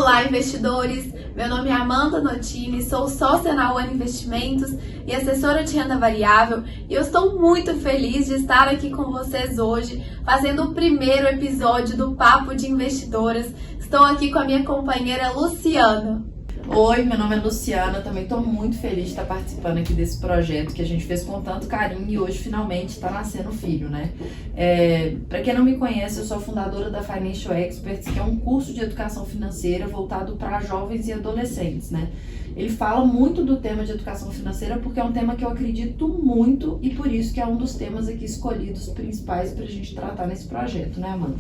Olá, investidores! Meu nome é Amanda Notini, sou sócia na One Investimentos e assessora de renda variável, e eu estou muito feliz de estar aqui com vocês hoje, fazendo o primeiro episódio do Papo de Investidoras. Estou aqui com a minha companheira Luciana. Oi, meu nome é Luciana, também estou muito feliz de estar participando aqui desse projeto que a gente fez com tanto carinho e hoje finalmente está nascendo filho, né? Para quem não me conhece, eu sou fundadora da Financial Experts, que é um curso de educação financeira voltado para jovens e adolescentes, né? Ele fala muito do tema de educação financeira porque é um tema que eu acredito muito e por isso que é um dos temas aqui escolhidos principais para a gente tratar nesse projeto, né, Amanda?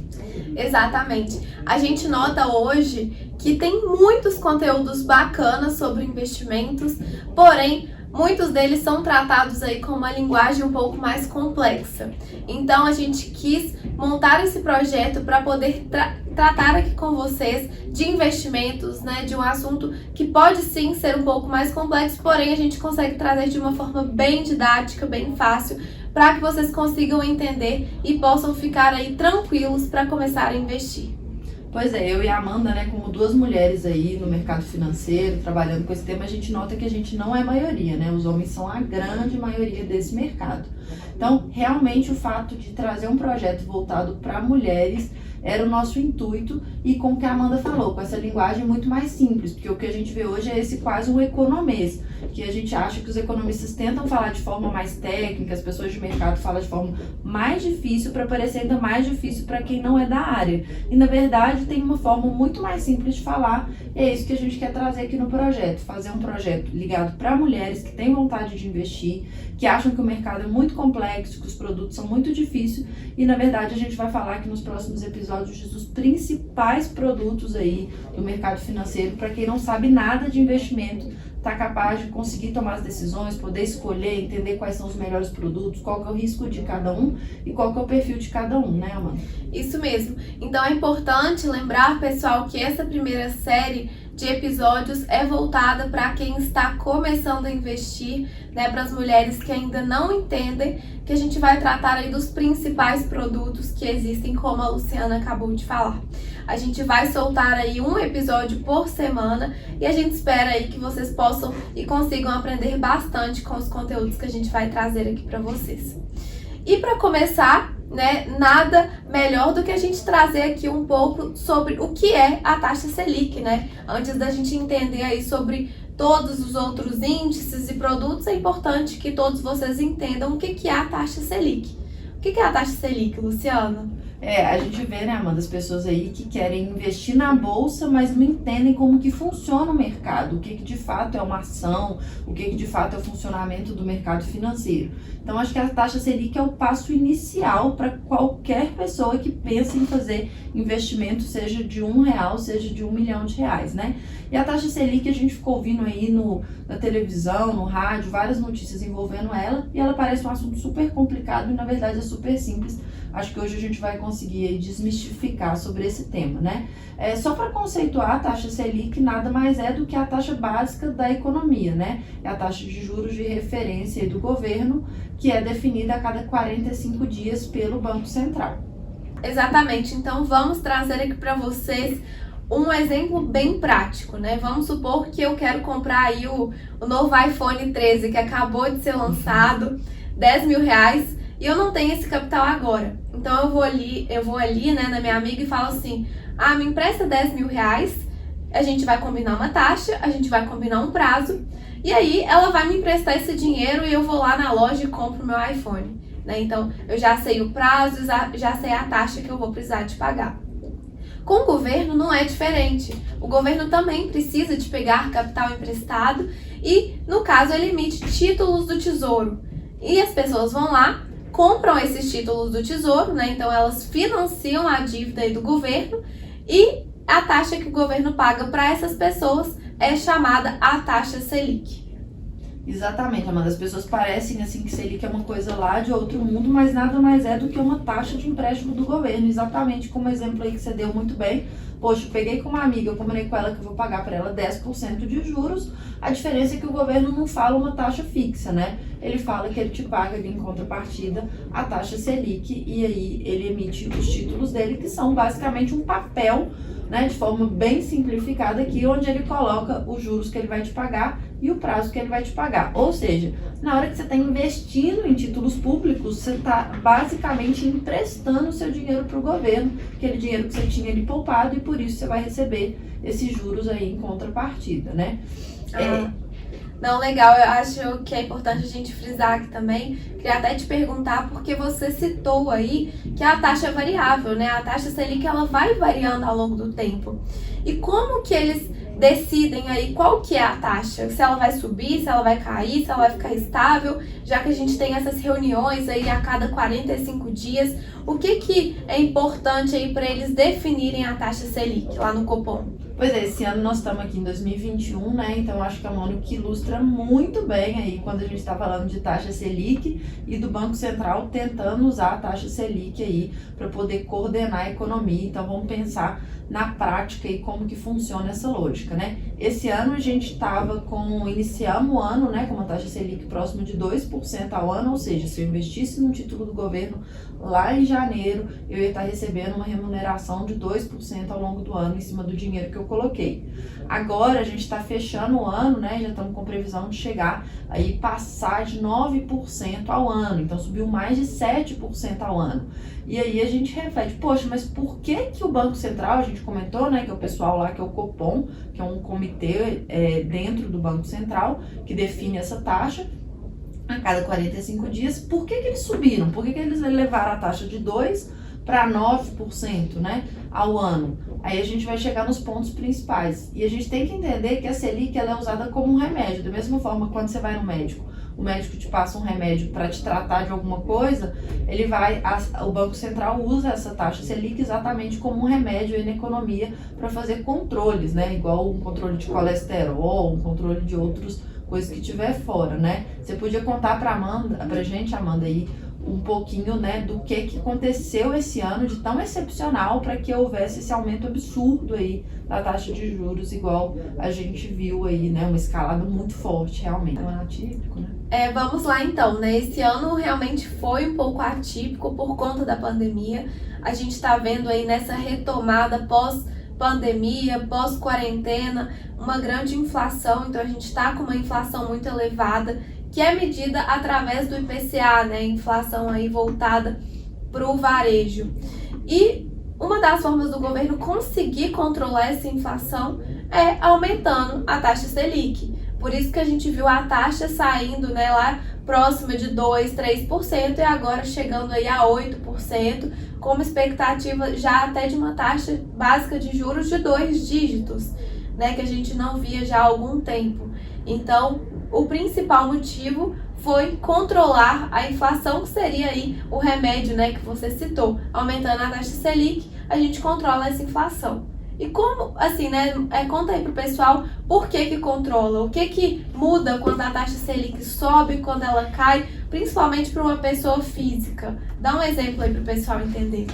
Exatamente. A gente nota hoje que tem muitos conteúdos bacanas sobre investimentos, porém, muitos deles são tratados aí com uma linguagem um pouco mais complexa. Então, a gente quis montar esse projeto para poder tratar aqui com vocês de investimentos, né, de um assunto que pode sim ser um pouco mais complexo, porém a gente consegue trazer de uma forma bem didática, bem fácil, para que vocês consigam entender e possam ficar aí tranquilos para começar a investir. Pois é, eu e a Amanda, né, como duas mulheres aí no mercado financeiro, trabalhando com esse tema, a gente nota que a gente não é maioria, né? Os homens são a grande maioria desse mercado. Então, realmente o fato de trazer um projeto voltado para mulheres era o nosso intuito e como que a Amanda falou, com essa linguagem muito mais simples, porque o que a gente vê hoje é esse quase um economês, que a gente acha que os economistas tentam falar de forma mais técnica, as pessoas de mercado falam de forma mais difícil para parecer ainda mais difícil para quem não é da área. E na verdade tem uma forma muito mais simples de falar, e é isso que a gente quer trazer aqui no projeto, fazer um projeto ligado para mulheres que têm vontade de investir, que acham que o mercado é muito complexo, que os produtos são muito difíceis, e na verdade a gente vai falar aqui nos próximos episódios dos principais produtos aí do mercado financeiro, para quem não sabe nada de investimento, tá capaz de conseguir tomar as decisões, poder escolher, entender quais são os melhores produtos, qual que é o risco de cada um e qual que é o perfil de cada um, né, Amanda? Isso mesmo. Então é importante lembrar, pessoal, que essa primeira série de episódios é voltada para quem está começando a investir, né, para as mulheres que ainda não entendem, que a gente vai tratar aí dos principais produtos que existem, como a Luciana acabou de falar. A gente vai soltar aí um episódio por semana e a gente espera aí que vocês possam e consigam aprender bastante com os conteúdos que a gente vai trazer aqui para vocês. E para começar, né, nada melhor do que a gente trazer aqui um pouco sobre o que é a taxa Selic, né? Antes da gente entender aí sobre todos os outros índices e produtos, é importante que todos vocês entendam o que é a taxa Selic. O que é a taxa Selic, Luciana? A gente vê, né, Amanda, as pessoas aí que querem investir na bolsa, mas não entendem como que funciona o mercado, o que de fato é uma ação, o que de fato é o funcionamento do mercado financeiro. Então, acho que a taxa Selic é o passo inicial para qualquer pessoa que pense em fazer investimento, seja de R$1, seja de R$1 milhão, né? E a taxa Selic, a gente ficou ouvindo aí na televisão, no rádio, várias notícias envolvendo ela, e ela parece um assunto super complicado e, na verdade, é super simples. Acho que hoje a gente vai conseguir aí desmistificar sobre esse tema, né? Só para conceituar, a taxa Selic nada mais é do que a taxa básica da economia, né? É a taxa de juros de referência aí do governo, que é definida a cada 45 dias pelo Banco Central. Exatamente, então vamos trazer aqui para vocês um exemplo bem prático, né? Vamos supor que eu quero comprar aí o novo iPhone 13 que acabou de ser lançado, R$10 mil, e eu não tenho esse capital agora. Então eu vou ali, né, na minha amiga e falo assim: me empresta R$10 mil, a gente vai combinar uma taxa, a gente vai combinar um prazo, e aí ela vai me emprestar esse dinheiro e eu vou lá na loja e compro o meu iPhone, né? Então eu já sei o prazo, já sei a taxa que eu vou precisar de pagar. Com o governo não é diferente. O governo também precisa de pegar capital emprestado e, no caso, ele emite títulos do Tesouro. E as pessoas vão lá, compram esses títulos do Tesouro, né? Então elas financiam a dívida aí do governo e a taxa que o governo paga para essas pessoas é chamada a taxa Selic. Exatamente, Amanda. As pessoas parecem assim que Selic é uma coisa lá de outro mundo, mas nada mais é do que uma taxa de empréstimo do governo. Exatamente como o exemplo aí que você deu muito bem. Poxa, eu peguei com uma amiga, eu combinei com ela que eu vou pagar para ela 10% de juros. A diferença é que o governo não fala uma taxa fixa, né? ele fala que ele te paga ali em contrapartida a taxa Selic, e aí ele emite os títulos dele, que são basicamente um papel, né, de forma bem simplificada aqui, onde ele coloca os juros que ele vai te pagar e o prazo que ele vai te pagar. Ou seja, na hora que você está investindo em títulos públicos, você está basicamente emprestando o seu dinheiro para o governo, aquele dinheiro que você tinha ali poupado, e por isso você vai receber esses juros aí em contrapartida, né? Não, legal, eu acho que é importante a gente frisar aqui também. Queria até te perguntar, porque você citou aí que a taxa é variável, né? A taxa Selic, ela vai variando ao longo do tempo. E como que eles decidem aí qual que é a taxa? Se ela vai subir, se ela vai cair, se ela vai ficar estável, já que a gente tem essas reuniões aí a cada 45 dias. O que é importante aí para eles definirem a taxa Selic lá no Copom? Pois é, esse ano nós estamos aqui em 2021, né? Então acho que é um ano que ilustra muito bem aí quando a gente está falando de taxa Selic e do Banco Central tentando usar a taxa Selic aí para poder coordenar a economia. Então vamos pensar na prática e como que funciona essa lógica, né? Esse ano a gente iniciamos o ano, né, com uma taxa Selic próxima de 2% ao ano, ou seja, se eu investisse num título do governo lá em janeiro, eu ia estar recebendo uma remuneração de 2% ao longo do ano em cima do dinheiro que eu coloquei. Agora a gente está fechando o ano, né, já estamos com previsão de chegar aí passar de 9% ao ano, então subiu mais de 7% ao ano. E aí a gente reflete, poxa, mas por que o Banco Central, a gente comentou, né, que é o pessoal lá, que é o Copom, que é um comitê dentro do Banco Central, que define essa taxa a cada 45 dias, por que eles subiram? Por que eles levaram a taxa de 2% para 9%, né, ao ano? Aí a gente vai chegar nos pontos principais. E a gente tem que entender que a Selic ela é usada como um remédio, da mesma forma que quando você vai no médico, o médico te passa um remédio para te tratar de alguma coisa, o Banco Central usa essa taxa Selic exatamente como um remédio aí na economia para fazer controles, né? Igual um controle de colesterol, um controle de outras coisas que tiver fora, né? Você podia contar pra gente, Amanda, aí, um pouquinho, né, do que aconteceu esse ano de tão excepcional para que houvesse esse aumento absurdo aí da taxa de juros, igual a gente viu aí, né, uma escalada muito forte, realmente. É um ano atípico, né? Vamos lá então, né? Esse ano realmente foi um pouco atípico por conta da pandemia. A gente está vendo aí nessa retomada pós-pandemia, pós-quarentena, uma grande inflação. Então a gente está com uma inflação muito elevada, que é medida através do IPCA, né? Inflação aí voltada para o varejo. E uma das formas do governo conseguir controlar essa inflação é aumentando a taxa Selic. Por isso que a gente viu a taxa saindo, né, lá próxima de 2%, 3% e agora chegando aí a 8%, como expectativa já até de uma taxa básica de juros de 2 dígitos, né, que a gente não via já há algum tempo. Então, o principal motivo foi controlar a inflação, que seria aí o remédio, né, que você citou. Aumentando a taxa Selic, a gente controla essa inflação. E como, assim, né, conta aí pro pessoal por que controla, o que muda quando a taxa Selic sobe, quando ela cai, principalmente para uma pessoa física. Dá um exemplo aí pro pessoal entender.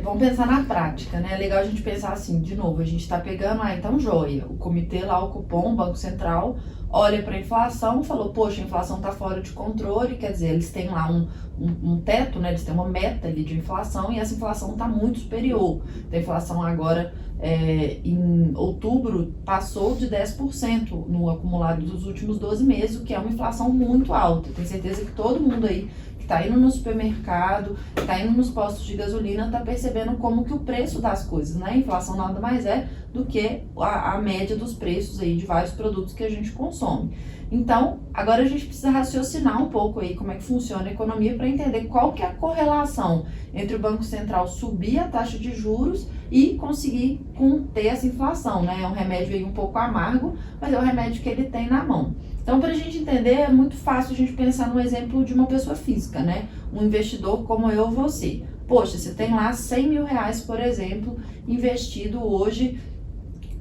Vamos pensar na prática, né? É legal a gente pensar assim, de novo, a gente está pegando, então joia, o comitê lá, o Copom, o Banco Central, olha para a inflação e falou, poxa, a inflação está fora de controle, quer dizer, eles têm lá um teto, né? Eles têm uma meta ali de inflação e essa inflação está muito superior. Então, a inflação agora, em outubro, passou de 10% no acumulado dos últimos 12 meses, o que é uma inflação muito alta. Tenho certeza que todo mundo aí que está indo no supermercado, está indo nos postos de gasolina, está percebendo como que o preço das coisas, né? A inflação nada mais é do que a média dos preços aí de vários produtos que a gente consome. Então, agora a gente precisa raciocinar um pouco aí como é que funciona a economia para entender qual que é a correlação entre o Banco Central subir a taxa de juros e conseguir conter essa inflação, né? É um remédio aí um pouco amargo, mas é o remédio que ele tem na mão. Então, para a gente entender, é muito fácil a gente pensar no exemplo de uma pessoa física, né? Um investidor como eu ou você. Poxa, você tem lá 100 mil reais, por exemplo, investido hoje.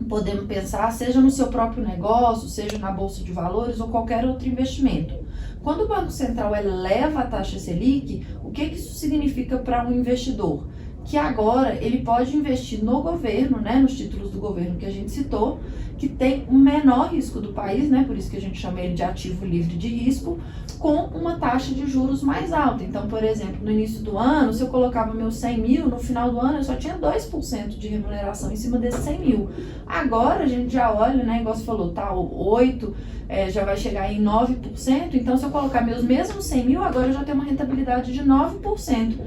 Podemos pensar, seja no seu próprio negócio, seja na Bolsa de Valores ou qualquer outro investimento. Quando o Banco Central eleva a taxa Selic, o que isso significa para um investidor? que agora ele pode investir no governo, né, nos títulos do governo que a gente citou, que tem um menor risco do país, né, por isso que a gente chama ele de ativo livre de risco, com uma taxa de juros mais alta. Então, por exemplo, no início do ano, se eu colocava meus 100 mil, no final do ano eu só tinha 2% de remuneração em cima desses 100 mil. Agora a gente já olha, né, igual você falou, tá, 8%, já vai chegar em 9%, então se eu colocar meus mesmos 100 mil, agora eu já tenho uma rentabilidade de 9%.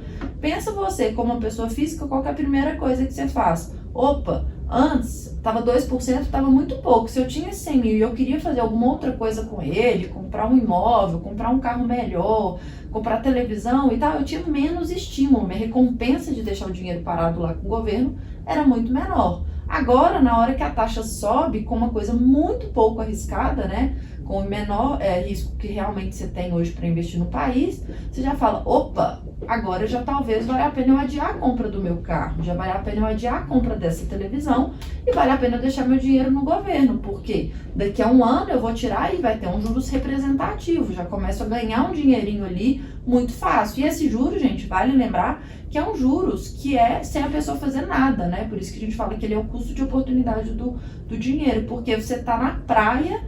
Pensa você, como uma pessoa física, qual que é a primeira coisa que você faz? Opa, antes estava 2%, estava muito pouco. Se eu tinha 100 mil e eu queria fazer alguma outra coisa com ele, comprar um imóvel, comprar um carro melhor, comprar televisão e tal, eu tinha menos estímulo. Minha recompensa de deixar o dinheiro parado lá com o governo era muito menor. Agora, na hora que a taxa sobe com uma coisa muito pouco arriscada, né, com o menor risco que realmente você tem hoje para investir no país, você já fala, opa, agora já talvez valha a pena eu adiar a compra do meu carro, já vale a pena eu adiar a compra dessa televisão e vale a pena eu deixar meu dinheiro no governo, porque daqui a um ano eu vou tirar e vai ter um juros representativo, já começo a ganhar um dinheirinho ali muito fácil. E esse juros, gente, vale lembrar que é um juros que é sem a pessoa fazer nada, né? Por isso que a gente fala que ele é o custo de oportunidade do dinheiro, porque você tá na praia,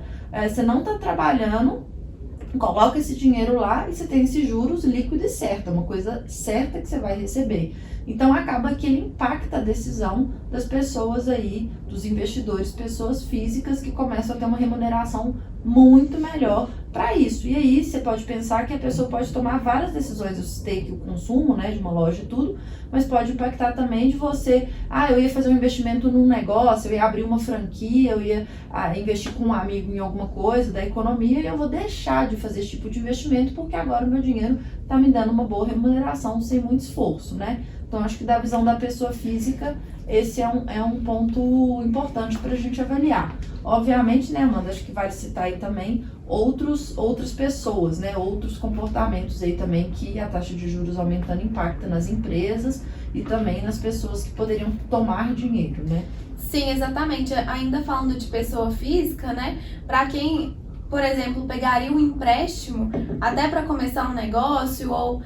você não tá trabalhando, coloca esse dinheiro lá e você tem esses juros líquido e certo, é uma coisa certa que você vai receber. Então acaba que ele impacta a decisão das pessoas aí, dos investidores, pessoas físicas que começam a ter uma remuneração muito melhor para isso. E aí você pode pensar que a pessoa pode tomar várias decisões, eu citei aqui o consumo, né, de uma loja e tudo, mas pode impactar também de você, eu ia fazer um investimento num negócio, eu ia abrir uma franquia, eu ia investir com um amigo em alguma coisa da economia e eu vou deixar de fazer esse tipo de investimento porque agora o meu dinheiro está me dando uma boa remuneração sem muito esforço, né? Então, acho que da visão da pessoa física, esse é um ponto importante para a gente avaliar. Obviamente, né, Amanda, acho que vale citar aí também outras pessoas, né, outros comportamentos aí também que a taxa de juros aumentando impacta nas empresas e também nas pessoas que poderiam tomar dinheiro, né? Sim, exatamente. Ainda falando de pessoa física, né, para quem, por exemplo, pegaria um empréstimo até para começar um negócio ou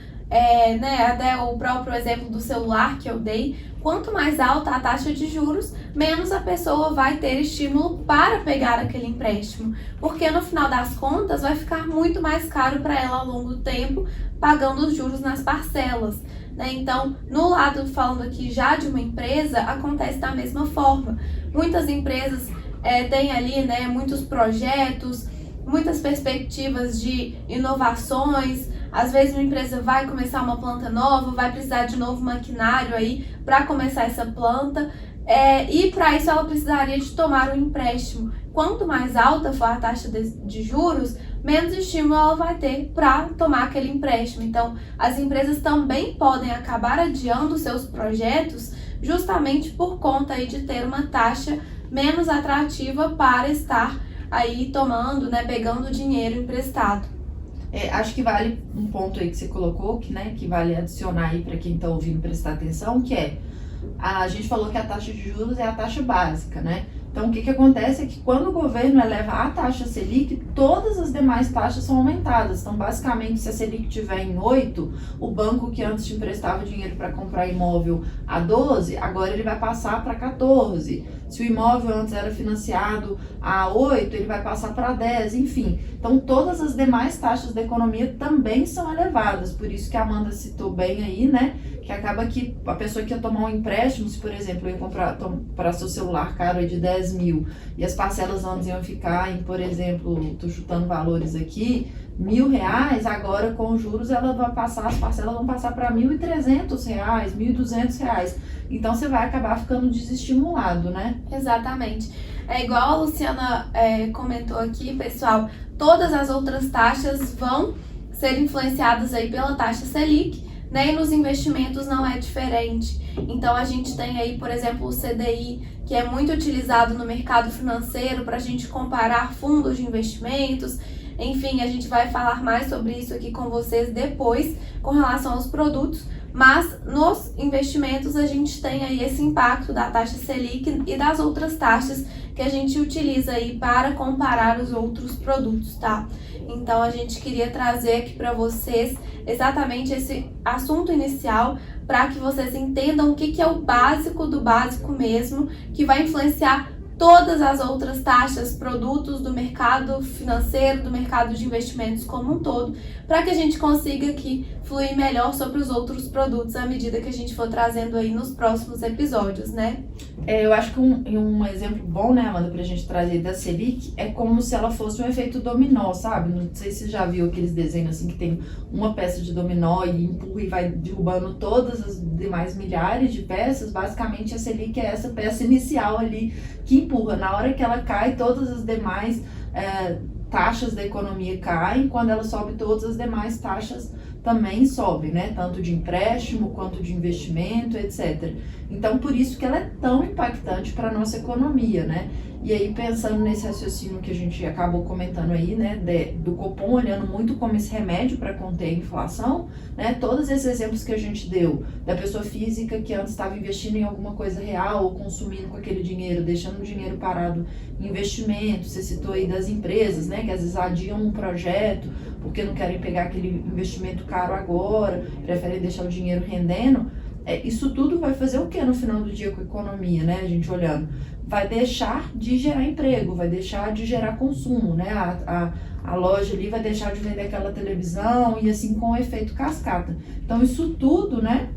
até o próprio exemplo do celular que eu dei, quanto mais alta a taxa de juros, menos a pessoa vai ter estímulo para pegar aquele empréstimo, porque no final das contas vai ficar muito mais caro para ela ao longo do tempo, pagando os juros nas parcelas, né? Então, no lado falando aqui já de uma empresa, acontece da mesma forma. Muitas empresas têm ali, né, muitos projetos, muitas perspectivas de inovações. Às vezes uma empresa vai começar uma planta nova, vai precisar de novo maquinário aí para começar essa planta, e para isso ela precisaria de tomar um empréstimo. Quanto mais alta for a taxa de juros, menos estímulo ela vai ter para tomar aquele empréstimo. Então, as empresas também podem acabar adiando seus projetos justamente por conta aí de ter uma taxa menos atrativa para estar aí tomando, né, pegando dinheiro emprestado. Acho que vale um ponto aí que você colocou, que vale adicionar aí para quem está ouvindo prestar atenção, que a gente falou que a taxa de juros é a taxa básica, né? Então, o que acontece é que quando o governo eleva a taxa Selic, todas as demais taxas são aumentadas. Então, basicamente, se a Selic estiver em 8, o banco que antes te emprestava dinheiro para comprar imóvel a 12, agora ele vai passar para 14. Se o imóvel antes era financiado a 8, ele vai passar para 10, enfim. Então, todas as demais taxas da economia também são elevadas. Por isso que a Amanda citou bem aí, né? Que acaba que a pessoa que ia tomar um empréstimo, se por exemplo, eu ia comprar seu celular caro aí de 10 mil e as parcelas antes iam ficar em, por exemplo, tô chutando valores aqui, R$1.000, agora com juros as parcelas vão passar para R$1.300, R$1.200. Então você vai acabar ficando desestimulado, né? Exatamente. É igual a Luciana comentou aqui, pessoal, todas as outras taxas vão ser influenciadas aí pela taxa Selic, né? E nos investimentos não é diferente. Então a gente tem aí, por exemplo, o CDI, que é muito utilizado no mercado financeiro para a gente comparar fundos de investimentos. Enfim, a gente vai falar mais sobre isso aqui com vocês depois, com relação aos produtos. Mas nos investimentos a gente tem aí esse impacto da taxa Selic e das outras taxas que a gente utiliza aí para comparar os outros produtos, tá? Então a gente queria trazer aqui para vocês exatamente esse assunto inicial para que vocês entendam o que é o básico do básico mesmo, que vai influenciar todas as outras taxas, produtos do mercado financeiro, do mercado de investimentos como um todo, para que a gente consiga aqui fluir melhor sobre os outros produtos à medida que a gente for trazendo aí nos próximos episódios, né? Eu acho que um exemplo bom, né, Amanda, pra gente trazer da Selic é como se ela fosse um efeito dominó, sabe? Não sei se você já viu aqueles desenhos assim que tem uma peça de dominó e empurra e vai derrubando todas as demais milhares de peças. Basicamente a Selic é essa peça inicial ali que empurra. Na hora que ela cai, todas as demais taxas da economia caem, quando ela sobe, todas as demais taxas também sobem, né? Tanto de empréstimo quanto de investimento, etc. Então, por isso que ela é tão impactante para a nossa economia, né? E aí, pensando nesse raciocínio que a gente acabou comentando aí, né, do Copom, olhando muito como esse remédio para conter a inflação, né, todos esses exemplos que a gente deu, da pessoa física que antes estava investindo em alguma coisa real ou consumindo com aquele dinheiro, deixando o dinheiro parado em investimento, você citou aí das empresas, né, que às vezes adiam um projeto porque não querem pegar aquele investimento caro agora, preferem deixar o dinheiro rendendo. Isso tudo vai fazer o que no final do dia com a economia, né? A gente olhando. Vai deixar de gerar emprego, vai deixar de gerar consumo, né? A loja ali vai deixar de vender aquela televisão e assim com o efeito cascata. Então isso tudo, né?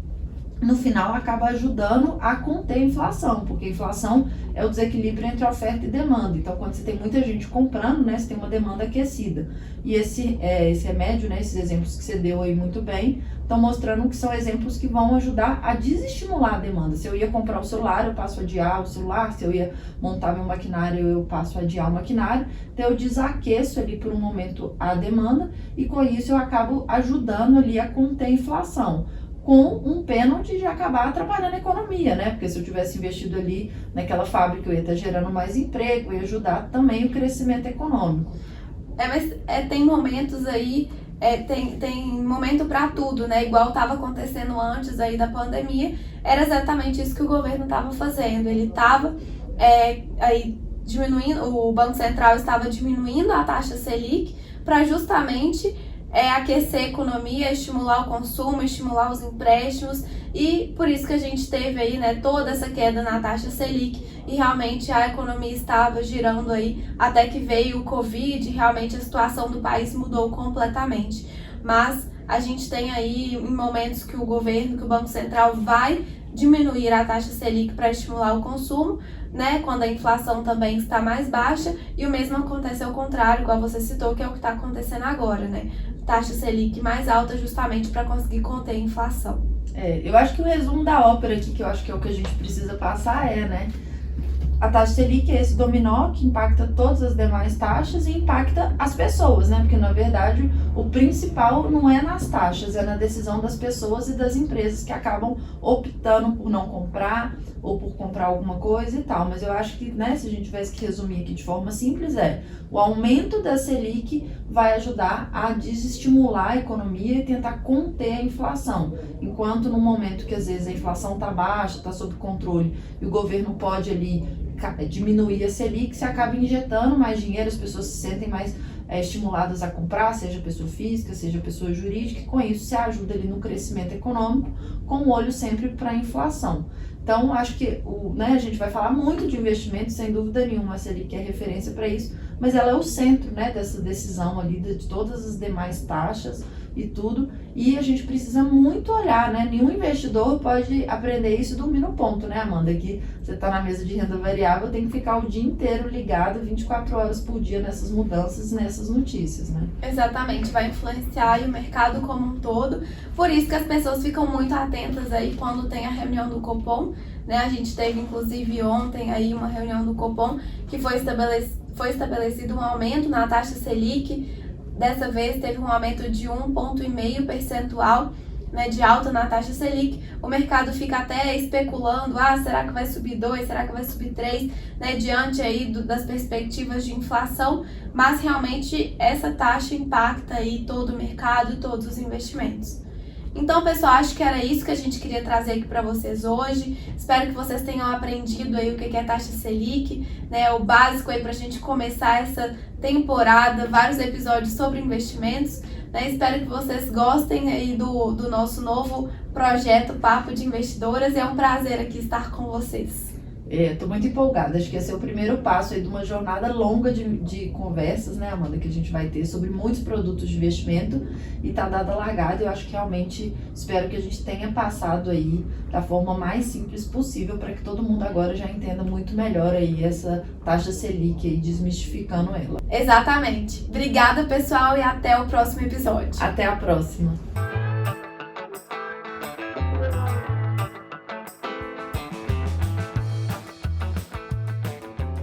No final acaba ajudando a conter a inflação, porque a inflação é o desequilíbrio entre oferta e demanda. Então, quando você tem muita gente comprando, né, você tem uma demanda aquecida. E esse remédio, né, esses exemplos que você deu aí muito bem, estão mostrando que são exemplos que vão ajudar a desestimular a demanda. Se eu ia comprar o celular, eu passo a adiar o celular. Se eu ia montar meu maquinário, eu passo a adiar o maquinário. Então, eu desaqueço ali por um momento a demanda e com isso eu acabo ajudando ali a conter a inflação, com um pênalti de acabar atrapalhando a economia, né? Porque se eu tivesse investido ali naquela fábrica, eu ia estar gerando mais emprego, ia ajudar também o crescimento econômico. Mas tem momentos aí, tem momento para tudo, né? Igual estava acontecendo antes aí da pandemia, era exatamente isso que o governo estava fazendo. Ele estava aí diminuindo, o Banco Central estava diminuindo a taxa Selic para justamente aquecer a economia, estimular o consumo, estimular os empréstimos, e por isso que a gente teve aí, né, toda essa queda na taxa Selic, e realmente a economia estava girando aí até que veio o Covid, e realmente a situação do país mudou completamente. Mas a gente tem aí em momentos que o governo, que o Banco Central vai diminuir a taxa Selic para estimular o consumo, né, quando a inflação também está mais baixa, e o mesmo acontece ao contrário, igual você citou, que é o que está acontecendo agora, né? Taxa Selic mais alta justamente para conseguir conter a inflação. Eu acho que o resumo da ópera aqui, que eu acho que é o que a gente precisa passar, né? A taxa Selic é esse dominó que impacta todas as demais taxas e impacta as pessoas, né? Porque, na verdade, o principal não é nas taxas, é na decisão das pessoas e das empresas que acabam optando por não comprar ou por comprar alguma coisa e tal. Mas eu acho que, né, se a gente tivesse que resumir aqui de forma simples, o aumento da Selic vai ajudar a desestimular a economia e tentar conter a inflação. Enquanto no momento que, às vezes, a inflação está baixa, está sob controle e o governo pode ali diminuir a Selic, se acaba injetando mais dinheiro, as pessoas se sentem mais estimuladas a comprar, seja pessoa física, seja pessoa jurídica, e com isso se ajuda ali no crescimento econômico, com o olho sempre para a inflação. Então, acho que a gente vai falar muito de investimento, sem dúvida nenhuma, a Selic é referência para isso, mas ela é o centro, né, dessa decisão ali de todas as demais taxas e tudo, e a gente precisa muito olhar, né? Nenhum investidor pode aprender isso e dormir no ponto, né, Amanda? Que você está na mesa de renda variável, tem que ficar o dia inteiro ligado, 24 horas por dia nessas mudanças, nessas notícias, né? Exatamente, vai influenciar aí o mercado como um todo, por isso que as pessoas ficam muito atentas aí quando tem a reunião do Copom, né? A gente teve, inclusive, ontem aí uma reunião do Copom que foi estabelecido um aumento na taxa Selic. Dessa vez teve um aumento de 1,5 percentual, né, de alta na taxa Selic. O mercado fica até especulando, será que vai subir 2, será que vai subir 3, né, diante aí das perspectivas de inflação, mas realmente essa taxa impacta aí todo o mercado e todos os investimentos. Então, pessoal, acho que era isso que a gente queria trazer aqui para vocês hoje. Espero que vocês tenham aprendido aí o que é taxa Selic, né, o básico aí para a gente começar essa temporada, vários episódios sobre investimentos. né? Espero que vocês gostem aí do nosso novo projeto Papo de Investidoras e é um prazer aqui estar com vocês. Estou muito empolgada, acho que esse é o primeiro passo aí de uma jornada longa de conversas, né, Amanda, que a gente vai ter sobre muitos produtos de investimento e tá dada a largada. Eu acho que realmente espero que a gente tenha passado aí da forma mais simples possível para que todo mundo agora já entenda muito melhor aí essa taxa Selic aí, desmistificando ela. Exatamente. Obrigada, pessoal, e até o próximo episódio. Até a próxima.